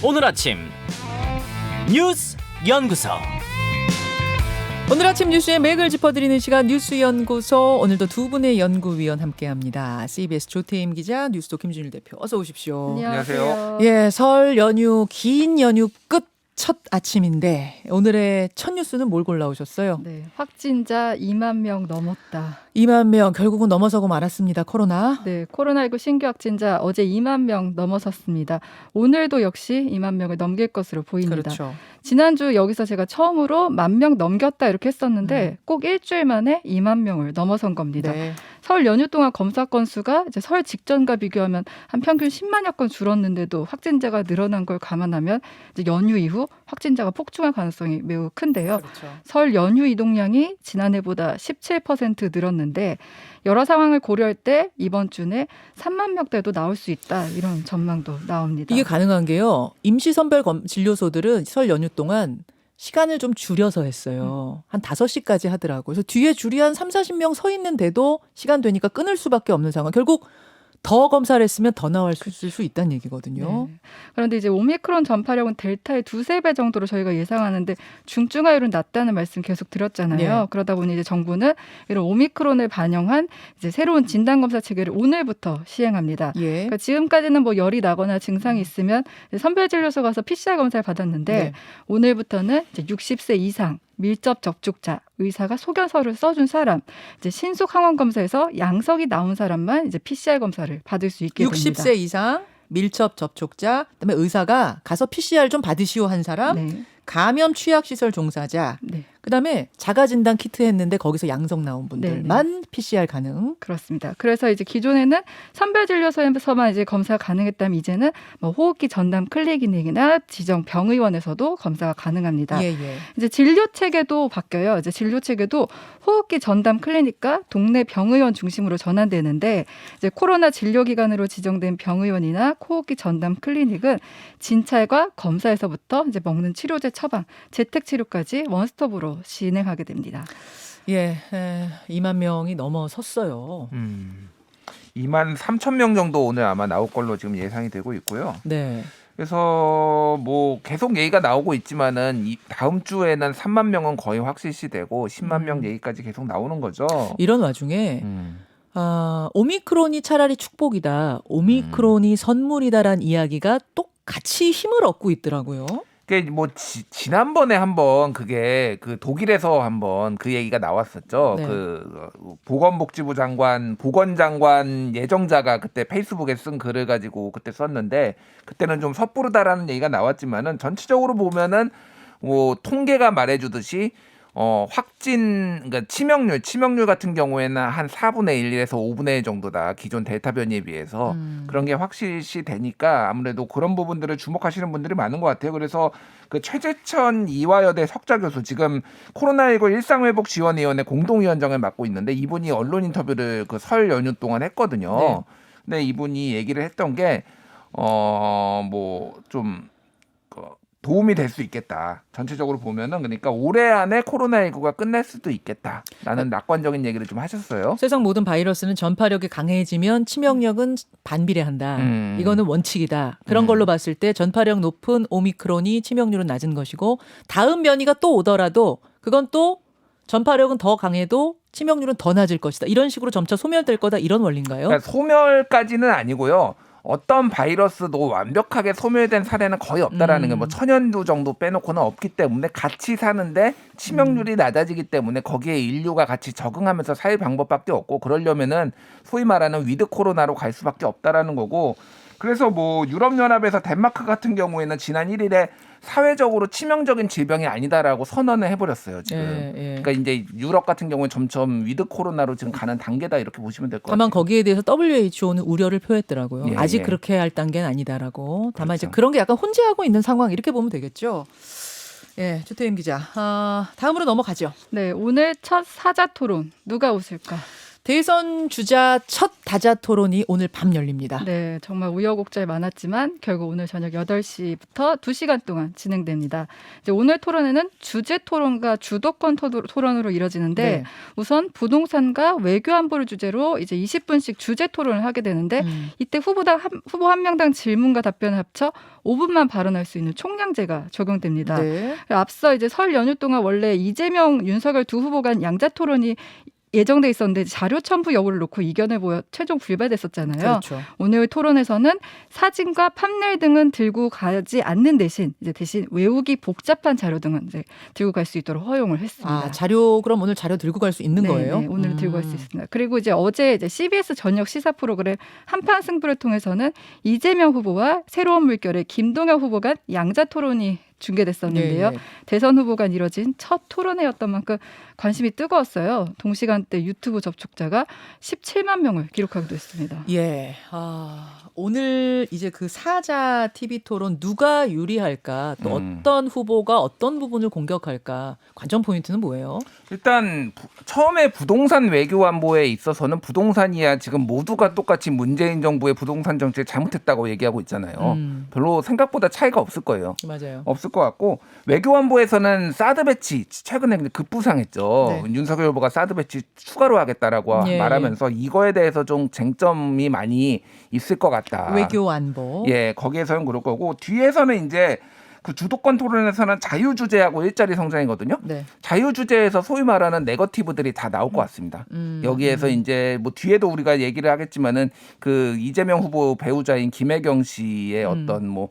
오늘 아침 뉴스 연구소. 오늘 아침 뉴스의 맥을 짚어드리는 시간 뉴스연구소. 오늘도 두 분의 연구위원 함께합니다. CBS 조태임 기자, 뉴스도 김준일 대표. 어서 오십시오. 안녕하세요. 예, 설 연휴, 긴 연휴 끝 첫 아침인데 오늘의 첫 뉴스는 뭘 골라오셨어요? 네, 확진자 2만 명 넘었다. 2만 명 결국은 넘어서고 말았습니다. 코로나. 네, 코로나19 신규 확진자 어제 2만 명 넘어섰습니다. 오늘도 역시 2만 명을 넘길 것으로 보입니다. 그렇죠. 지난주 여기서 제가 처음으로 1만 명 넘겼다 이렇게 했었는데 꼭 일주일 만에 2만 명을 넘어선 겁니다. 네. 설 연휴 동안 검사 건수가 이제 설 직전과 비교하면 한 평균 10만여 건 줄었는데도 확진자가 늘어난 걸 감안하면 이제 연휴 이후 확진자가 폭증할 가능성이 매우 큰데요. 그렇죠. 설 연휴 이동량이 지난해보다 17% 늘었는데 여러 상황을 고려할 때 이번 주 내 3만 명대도 나올 수 있다 이런 전망도 나옵니다. 이게 가능한 게요. 임시선별 진료소들은 설 연휴 동안 시간을 좀 줄여서 했어요. 한 5시까지 하더라고요. 그래서 뒤에 줄이 한 3, 40명 서 있는데도 시간 되니까 끊을 수밖에 없는 상황. 결국 더 검사를 했으면 더 나올 수 있다는 얘기거든요. 네. 그런데 이제 오미크론 전파력은 델타의 2~3배 정도로 저희가 예상하는데 중증화율은 낮다는 말씀 계속 드렸잖아요. 네. 그러다 보니 이제 정부는 이런 오미크론을 반영한 이제 새로운 진단검사 체계를 오늘부터 시행합니다. 예. 그러니까 지금까지는 뭐 열이 나거나 증상이 있으면 선별진료소 가서 PCR 검사를 받았는데 네. 오늘부터는 이제 60세 이상 밀접 접촉자, 의사가 소견서를 써준 사람, 이제 신속 항원 검사에서 양성이 나온 사람만 이제 PCR 검사를 받을 수 있게 됩니다. 60세 이상 밀접 접촉자, 그다음에 의사가 가서 PCR 좀 받으시오 한 사람, 네. 감염 취약시설 종사자, 네. 그다음에 자가진단 키트 했는데 거기서 양성 나온 분들만 PCR 가능. 그렇습니다. 그래서 이제 기존에는 선별진료소에서만 이제 검사 가능했다면 이제는 뭐 호흡기 전담 클리닉이나 지정 병의원에서도 검사가 가능합니다. 예, 예. 이제 진료 체계도 바뀌어요. 이제 진료 체계도 호흡기 전담 클리닉과 동네 병의원 중심으로 전환되는데 이제 코로나 진료 기관으로 지정된 병의원이나 호흡기 전담 클리닉은 진찰과 검사에서부터 이제 먹는 치료제 처방, 재택 치료까지 원스톱으로 진행하게 됩니다. 예, 2만 명이 넘어섰어요. 2만 3천 명 정도 오늘 아마 나올 걸로 지금 예상이 되고 있고요. 네. 그래서 뭐 계속 얘기가 나오고 있지만은 다음 주에는 3만 명은 거의 확실시되고 10만 명 얘기까지 계속 나오는 거죠. 이런 와중에 오미크론이 차라리 축복이다, 오미크론이 선물이다라는 이야기가 똑같이 힘을 얻고 있더라고요. 그게 뭐 지난번에 한번 그게 그 독일에서 한번 그 얘기가 나왔었죠. 네. 그 보건복지부 장관, 보건장관 예정자가 그때 페이스북에 쓴 글을 가지고 그때 썼는데 그때는 좀 섣부르다라는 얘기가 나왔지만은 전체적으로 보면은 뭐 통계가 말해주듯이 그러니까 치명률 같은 경우에는 한 4분의 1에서 5분의 1 정도다. 기존 델타 변이에 비해서. 그런 게 확실시 되니까 아무래도 그런 부분들을 주목하시는 분들이 많은 것 같아요. 그래서 그 최재천 이화여대 석좌 교수 지금 코로나19 일상회복지원위원회 공동위원장을 맡고 있는데 이분이 언론 인터뷰를 그 설 연휴 동안 했거든요. 네. 근데 이분이 얘기를 했던 게 뭐 좀 도움이 될 수 있겠다. 전체적으로 보면은 그러니까 올해 안에 코로나19가 끝날 수도 있겠다라는 낙관적인 얘기를 좀 하셨어요. 세상 모든 바이러스는 전파력이 강해지면 치명력은 반비례한다. 이거는 원칙이다. 그런 걸로 봤을 때 전파력 높은 오미크론이 치명률은 낮은 것이고 다음 변이가 또 오더라도 그건 또 전파력은 더 강해도 치명률은 더 낮을 것이다. 이런 식으로 점차 소멸될 거다. 이런 원리인가요? 그러니까 소멸까지는 아니고요. 어떤 바이러스도 완벽하게 소멸된 사례는 거의 없다라는 게 뭐 천연두 정도 빼놓고는 없기 때문에 같이 사는데 치명률이 낮아지기 때문에 거기에 인류가 같이 적응하면서 살 방법밖에 없고 그러려면은 소위 말하는 위드 코로나로 갈 수밖에 없다라는 거고 그래서 뭐 유럽연합에서 덴마크 같은 경우에는 지난 1일에 사회적으로 치명적인 질병이 아니다라고 선언을 해버렸어요 지금. 예. 그러니까 이제 유럽 같은 경우는 점점 위드 코로나로 지금 가는 단계다 이렇게 보시면 될 것 같아요. 다만 거기에 대해서 WHO는 우려를 표했더라고요. 예, 아직 예. 그렇게 할 단계는 아니다라고. 다만 이제 그렇죠. 그런 게 약간 혼재하고 있는 상황 이렇게 보면 되겠죠. 예, 조태임 기자. 다음으로 넘어가죠. 네, 오늘 첫 사자 토론 누가 웃을까? 대선 주자 첫 다자 토론이 오늘 밤 열립니다. 네, 정말 우여곡절 많았지만 결국 오늘 저녁 8시부터 2시간 동안 진행됩니다. 이제 오늘 토론회는 주제 토론과 주도권 토론으로 이뤄지는데 네. 우선 부동산과 외교 안보를 주제로 이제 20분씩 주제 토론을 하게 되는데 이때 후보 한 명당 질문과 답변을 합쳐 5분만 발언할 수 있는 총량제가 적용됩니다. 네. 앞서 이제 설 연휴 동안 원래 이재명, 윤석열 두 후보 간 양자 토론이 예정돼 있었는데 자료 첨부 여부를 놓고 이견을 보여 최종 불발됐었잖아요. 그렇죠. 오늘 토론에서는 사진과 판넬 등은 들고 가지 않는 대신 외우기 복잡한 자료 등은 이제 들고 갈 수 있도록 허용을 했습니다. 아, 자료 그럼 오늘 자료 들고 갈 수 있는 네, 거예요? 네, 오늘 들고 갈 수 있습니다. 그리고 이제 어제 CBS 저녁 시사 프로그램 한판 승부를 통해서는 이재명 후보와 새로운 물결의 김동연 후보 간 양자 토론이 중계됐었는데요. 네. 대선 후보 간 이뤄진 첫 토론회였던 만큼 관심이 뜨거웠어요. 동시간대 유튜브 접촉자가 17만 명을 기록하기도 했습니다. 예. 오늘 이제 그 사자 TV 토론 누가 유리할까? 또 어떤 후보가 어떤 부분을 공격할까? 관전 포인트는 뭐예요? 일단 처음에 부동산 외교 안보에 있어서는 부동산이야 지금 모두가 똑같이 문재인 정부의 부동산 정책 잘못했다고 얘기하고 있잖아요. 별로 생각보다 차이가 없을 거예요. 맞아요. 없을 것 같고 외교 안보에서는 사드 배치 최근에 급부상했죠. 네. 윤석열 후보가 사드 배치 추가로 하겠다라고 예, 말하면서 이거에 대해서 좀 쟁점이 많이 있을 것 같다. 외교 안보. 예, 거기에서는 그럴 거고 뒤에서는 이제 그 주도권 토론에서는 자유 주제하고 일자리 성장이거든요. 네. 자유 주제에서 소위 말하는 네거티브들이 다 나올 것 같습니다. 여기에서 이제 뭐 뒤에도 우리가 얘기를 하겠지만은 그 이재명 후보 배우자인 김혜경 씨의 어떤 뭐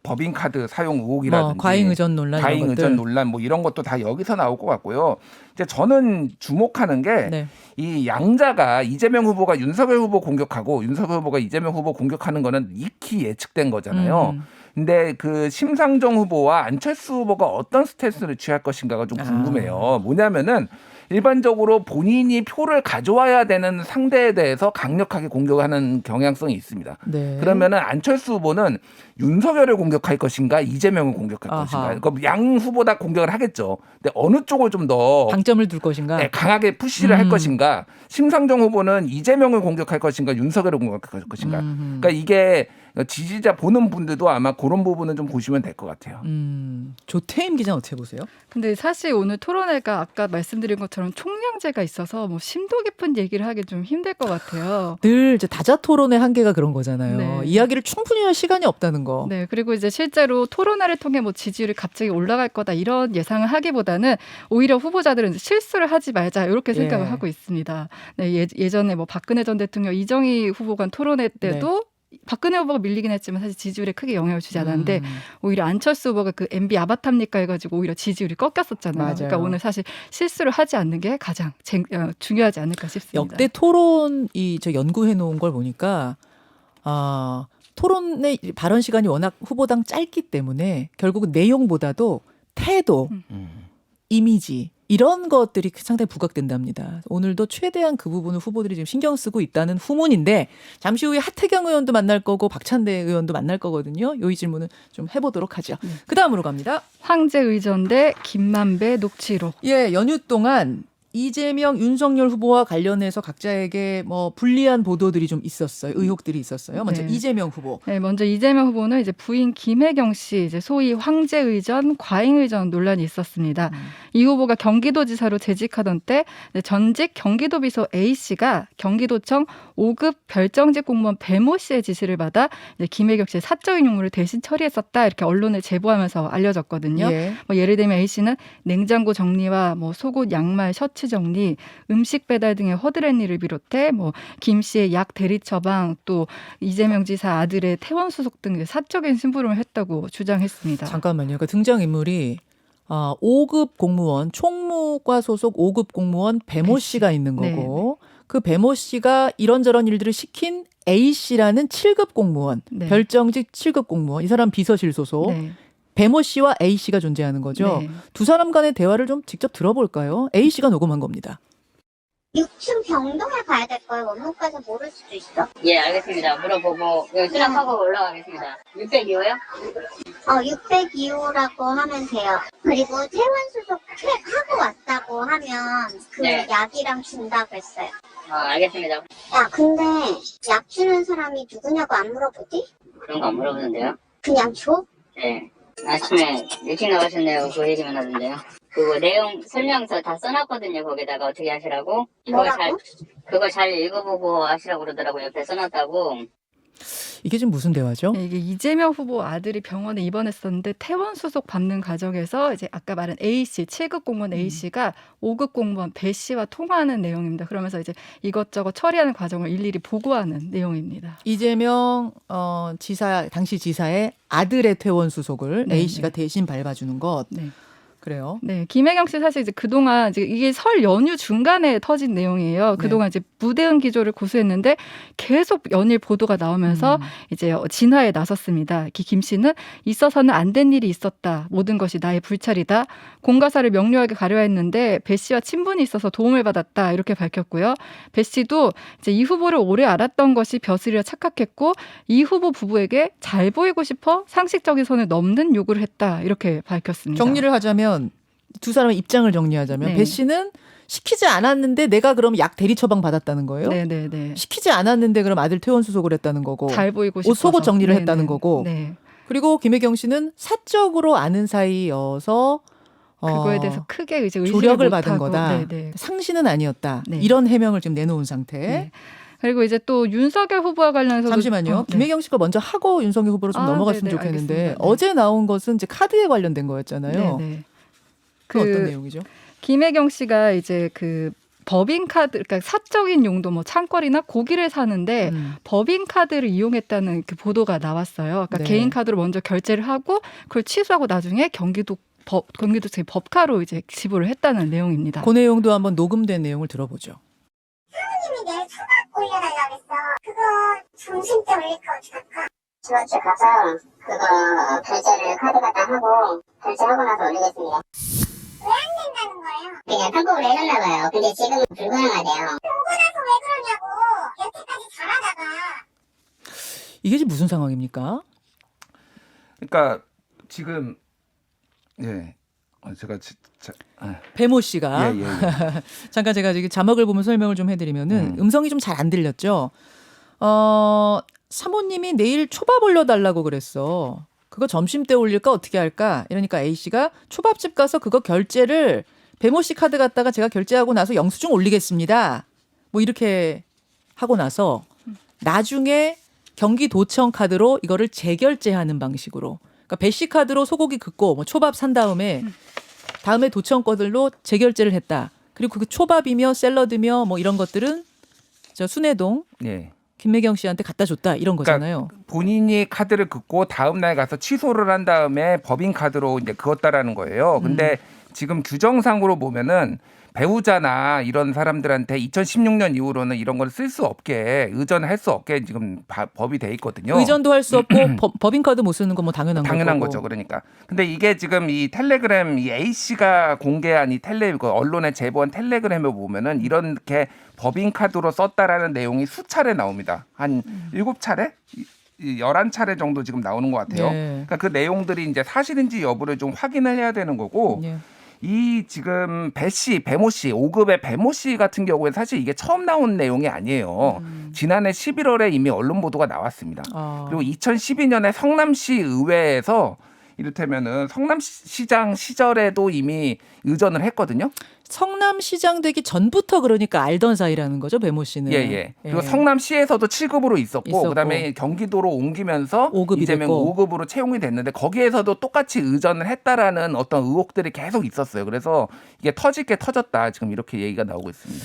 법인카드 사용 의혹이라든지 과잉 의전 논란 과잉 이런 의전 것들. 논란 뭐 이런 것도 다 여기서 나올 것 같고요. 이제 저는 주목하는 게 이 양자가 이재명 후보가 윤석열 후보 공격하고 윤석열 후보가 이재명 후보 공격하는 거는 익히 예측된 거잖아요. 근데 그 심상정 후보와 안철수 후보가 어떤 스탠스를 취할 것인가가 좀 궁금해요. 뭐냐면은 일반적으로 본인이 표를 가져와야 되는 상대에 대해서 강력하게 공격하는 경향성이 있습니다. 네. 그러면은 안철수 후보는 윤석열을 공격할 것인가 이재명을 공격할 것인가. 그럼 양 후보 다 공격을 하겠죠. 근데 어느 쪽을 좀 더 방점을 둘 것인가? 네, 강하게 푸시를 할 것인가. 심상정 후보는 이재명을 공격할 것인가 윤석열을 공격할 것인가. 그러니까 이게 지지자 보는 분들도 아마 그런 부분은 좀 보시면 될 것 같아요. 조태임 기자는 어떻게 보세요? 근데 사실 오늘 토론회가 아까 말씀드린 것처럼 총량제가 있어서 뭐 심도 깊은 얘기를 하기 좀 힘들 것 같아요. 늘 이제 다자 토론의 한계가 그런 거잖아요. 네. 이야기를 충분히 할 시간이 없다는 거. 네, 그리고 이제 실제로 토론회를 통해 뭐 지지율이 갑자기 올라갈 거다 이런 예상을 하기보다는 오히려 후보자들은 이제 실수를 하지 말자 이렇게 생각을 하고 있습니다. 네, 예전에 뭐 박근혜 전 대통령 이정희 후보 간 토론회 때도 박근혜 후보가 밀리긴 했지만 사실 지지율에 크게 영향을 주지 않았는데 오히려 안철수 후보가 그 MB 아바타입니까 해가지고 오히려 지지율이 꺾였었잖아요. 맞아요. 그러니까 오늘 사실 실수를 하지 않는 게 가장 중요하지 않을까 싶습니다. 역대 토론 저 연구해 놓은 걸 보니까 토론의 발언 시간이 워낙 후보당 짧기 때문에 결국 내용보다도 태도, 이미지 이런 것들이 상당히 부각된답니다. 오늘도 최대한 그 부분을 후보들이 지금 신경 쓰고 있다는 후문인데 잠시 후에 하태경 의원도 만날 거고 박찬대 의원도 만날 거거든요. 이 질문은 좀 해보도록 하죠. 그 다음으로 갑니다. 황제 의전대 김만배 녹취록. 예, 연휴 동안 이재명, 윤석열 후보와 관련해서 각자에게 뭐 불리한 보도들이 좀 있었어요. 의혹들이 있었어요. 먼저 이재명 후보. 네, 먼저 이재명 후보는 이제 부인 김혜경 씨 이제 소위 황제 의전, 과잉 의전 논란이 있었습니다. 이 후보가 경기도지사로 재직하던 때 전직 경기도비서 A 씨가 경기도청 5급 별정직 공무원 배모 씨의 지시를 받아 이제 김혜경 씨의 사적인 용무를 대신 처리했었다 이렇게 언론에 제보하면서 알려졌거든요. 뭐 예를 들면 A 씨는 냉장고 정리와 뭐 속옷, 양말, 셔츠 정리, 음식 배달 등의 허드렛 일을 비롯해 뭐 김 씨의 약 대리 처방, 또 이재명 지사 아들의 퇴원 수속 등 사적인 심부름을 했다고 주장했습니다. 잠깐만요. 그 등장 인물이 5급 공무원, 총무과 소속 5급 공무원 배모 씨가 있는 거고 그 배모 씨가 이런저런 일들을 시킨 A 씨라는 7급 공무원, 별정직 7급 공무원, 이 사람 비서실 소속. 배모 씨와 A 씨가 존재하는 거죠. 두 사람 간의 대화를 좀 직접 들어볼까요? A 씨가 녹음한 겁니다. 6층 병동에 가야 될 거예요. 원목 가서 모를 수도 있어. 예, 알겠습니다. 물어보고 수락하고 올라가겠습니다. 602호요? 602호라고 하면 돼요. 그리고 퇴원수속 하고 왔다고 하면 그 네. 약이랑 준다고 했어요. 알겠습니다. 야, 근데 약 주는 사람이 누구냐고 안 물어보지? 그런 거 안 물어보는데요? 그냥 줘? 네. 아침에 일찍 나가셨네요. 그 얘기만 하던데요. 그거 내용 설명서 다 써놨거든요. 거기다가 어떻게 하시라고. 뭐라고? 그거 잘 읽어보고 하시라고 그러더라고요. 옆에 써놨다고. 이게 지금 무슨 대화죠? 네, 이게 이재명 후보 아들이 병원에 입원했었는데 퇴원 수속 받는 과정에서 이제 아까 말한 A 씨, 7급 공무원 A 씨가 5급 공무원 배 씨와 통화하는 내용입니다. 그러면서 이제 이것저것 처리하는 과정을 일일이 보고하는 내용입니다. 이재명 지사 당시 지사의 아들의 퇴원 수속을 네, A 씨가 네. 대신 밟아주는 것. 네. 그래요. 네, 김혜경 씨 사실 이제 그동안 이제 이게 설 연휴 중간에 터진 내용이에요. 그동안 이제 무대응 기조를 고수했는데 계속 연일 보도가 나오면서 이제 진화에 나섰습니다. 김 씨는 있어서는 안 된 일이 있었다. 모든 것이 나의 불찰이다. 공가사를 명료하게 가려 했는데 배 씨와 친분이 있어서 도움을 받았다. 이렇게 밝혔고요. 배 씨도 이제 이 후보를 오래 알았던 것이 벼슬이라 착각했고 이 후보 부부에게 잘 보이고 싶어 상식적인 선을 넘는 요구를 했다. 이렇게 밝혔습니다. 정리를 하자면 두 사람의 입장을 정리하자면 네. 배 씨는 시키지 않았는데 내가 그럼 약 대리 처방 받았다는 거예요. 네네네. 시키지 않았는데 그럼 아들 퇴원 수속을 했다는 거고. 잘 보이고 싶어서. 옷 속옷 정리를 네네. 했다는 거고. 네. 그리고 김혜경 씨는 사적으로 아는 사이여서 그거에 대해서 크게 이제 의심을 조력을 못하고. 받은 거다. 네네. 상신은 아니었다. 네. 이런 해명을 지금 내놓은 상태. 네. 그리고 이제 또 윤석열 후보와 관련해서 잠시만요. 김혜경 씨가 먼저 하고 윤석열 후보로 좀 넘어갔으면 네네, 좋겠는데 알겠습니다. 네. 어제 나온 것은 이제 카드에 관련된 거였잖아요. 네네. 그 어떤 내용이죠? 김혜경 씨가 이제 그 법인카드, 그러니까 사적인 용도 뭐 창거리나 고기를 사는데 법인카드를 이용했다는 그 보도가 나왔어요. 그러니까 네. 개인 카드로 먼저 결제를 하고 그걸 취소하고 나중에 경기도청 법카로 이제 지불을 했다는 내용입니다. 그 내용도 한번 녹음된 내용을 들어보죠. 선생님이 내일 초밥 올려달라고 했어. 그거 점심때 올릴까 어떡할까? 주어치 가서 그거 결제를 카드 갖다 하고 결제하고 나서 올리겠습니다. 왜 안 된다는 거예요? 그냥 편법을 해줬나 봐요. 근데 지금은 불가능하대요. 보고 나서 왜 그러냐고. 여태까지 잘하다가. 이게 지금 무슨 상황입니까? 그러니까 지금 제가 배모 씨가 예. 잠깐 제가 지금 자막을 보면 설명을 좀 해드리면은 음성이 좀 잘 안 들렸죠. 사모님이 내일 초밥 올려달라고 그랬어. 그거 점심 때 올릴까 어떻게 할까? 이러니까 A 씨가 초밥집 가서 그거 결제를 배모 씨 카드 갖다가 제가 결제하고 나서 영수증 올리겠습니다. 뭐 이렇게 하고 나서 나중에 경기도청 카드로 이거를 재결제하는 방식으로. 그러니까 배 씨 카드로 소고기 긋고 뭐 초밥 산 다음에 도청 거들로 재결제를 했다. 그리고 그 초밥이며 샐러드며 뭐 이런 것들은 저 순회동 예. 김혜경 씨한테 갖다 줬다 이런 거잖아요. 그러니까 본인이 카드를 긋고 다음 날 가서 취소를 한 다음에 법인 카드로 이제 그었다라는 거예요. 근데 지금 규정상으로 보면은 배우자나 이런 사람들한테 2016년 이후로는 이런 걸 쓸 수 없게 의존할 수 없게 지금 법이 돼 있거든요. 의존도 할 수 없고 법인카드 못 쓰는 건 뭐 당연한 거고. 거죠. 그러니까. 근데 이게 지금 이 텔레그램 이 A 씨가 공개한 이 언론에 제보한 텔레그램에 보면은 이렇게 법인 카드로 썼다라는 내용이 수차례 나옵니다. 한 7차례? 11차례 정도 지금 나오는 것 같아요. 네. 그러니까 그 내용들이 이제 사실인지 여부를 좀 확인을 해야 되는 거고 예. 이 지금 배모 씨, 5급의 배모 씨 같은 경우에 사실 이게 처음 나온 내용이 아니에요. 지난해 11월에 이미 언론 보도가 나왔습니다. 그리고 2012년에 성남시 의회에서 이를테면은 성남시장 시절에도 이미 의전을 했거든요. 성남시장 되기 전부터 그러니까 알던 사이라는 거죠, 배모 씨는. 예. 그리고 성남시에서도 7급으로 있었고 그다음에 경기도로 옮기면서 5급이 이재명 됐고. 5급으로 채용이 됐는데 거기에서도 똑같이 의전을 했다라는 어떤 의혹들이 계속 있었어요. 그래서 이게 터질 게 터졌다. 지금 이렇게 얘기가 나오고 있습니다.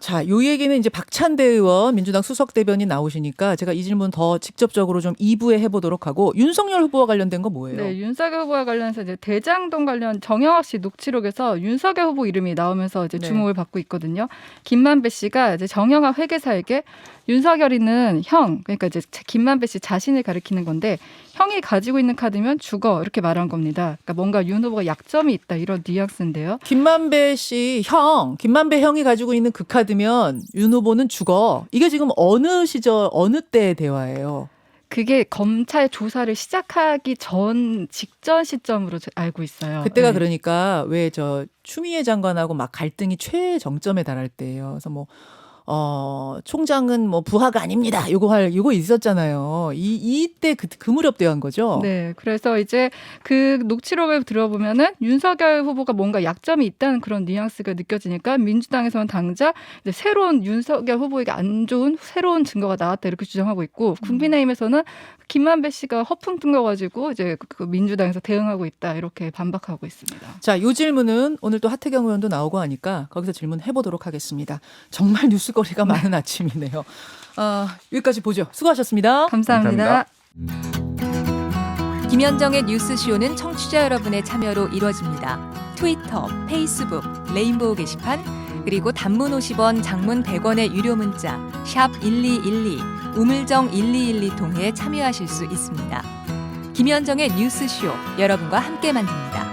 자, 요 얘기는 이제 박찬대 의원 민주당 수석 대변인 나오시니까 제가 이 질문 더 직접적으로 좀 2부에 해보도록 하고 윤석열 후보와 관련된 거 뭐예요? 네, 윤석열 후보와 관련해서 이제 대장동 관련 정영학 씨 녹취록에서 윤석열 후보 이름이 나오면서 이제 주목을 받고 있거든요. 김만배 씨가 이제 정영학 회계사에게 윤석열이는 형, 그러니까 이제 김만배 씨 자신을 가리키는 건데 형이 가지고 있는 카드면 죽어 이렇게 말한 겁니다. 그러니까 뭔가 윤 후보가 약점이 있다 이런 뉘앙스인데요. 김만배 씨 형, 김만배 형이 가지고 있는 그 카드 받으면 윤 후보는 죽어. 이게 지금 어느 시절 어느 때의 대화예요? 그게 검찰 조사를 시작하기 직전 시점으로 알고 있어요. 그때가 네. 그러니까 왜 저 추미애 장관하고 막 갈등이 최정점에 달할 때예요. 그래서 뭐 총장은 뭐 부하가 아닙니다. 요거 있었잖아요. 이때 그 무렵 대한 거죠. 네, 그래서 이제 그 녹취록을 들어보면은 윤석열 후보가 뭔가 약점이 있다는 그런 뉘앙스가 느껴지니까 민주당에서는 당장 이제 새로운 윤석열 후보에게 안 좋은 새로운 증거가 나왔다 이렇게 주장하고 있고 국민의힘에서는 김만배 씨가 허풍 뜬거가지고 이제 그 민주당에서 대응하고 있다 이렇게 반박하고 있습니다. 자, 요 질문은 오늘 또 하태경 의원도 나오고 하니까 거기서 질문해 보도록 하겠습니다. 정말 뉴스거리가 많은 아침이네요. 여기까지 보죠. 수고하셨습니다. 감사합니다. 김현정의 뉴스쇼는 청취자 여러분의 참여로 이루어집니다. 트위터, 페이스북, 레인보우 게시판, 그리고 단문 50원, 장문 100원의 유료 문자 샵 1212, 우물정 1212 통해 참여하실 수 있습니다. 김현정의 뉴스쇼, 여러분과 함께 만듭니다.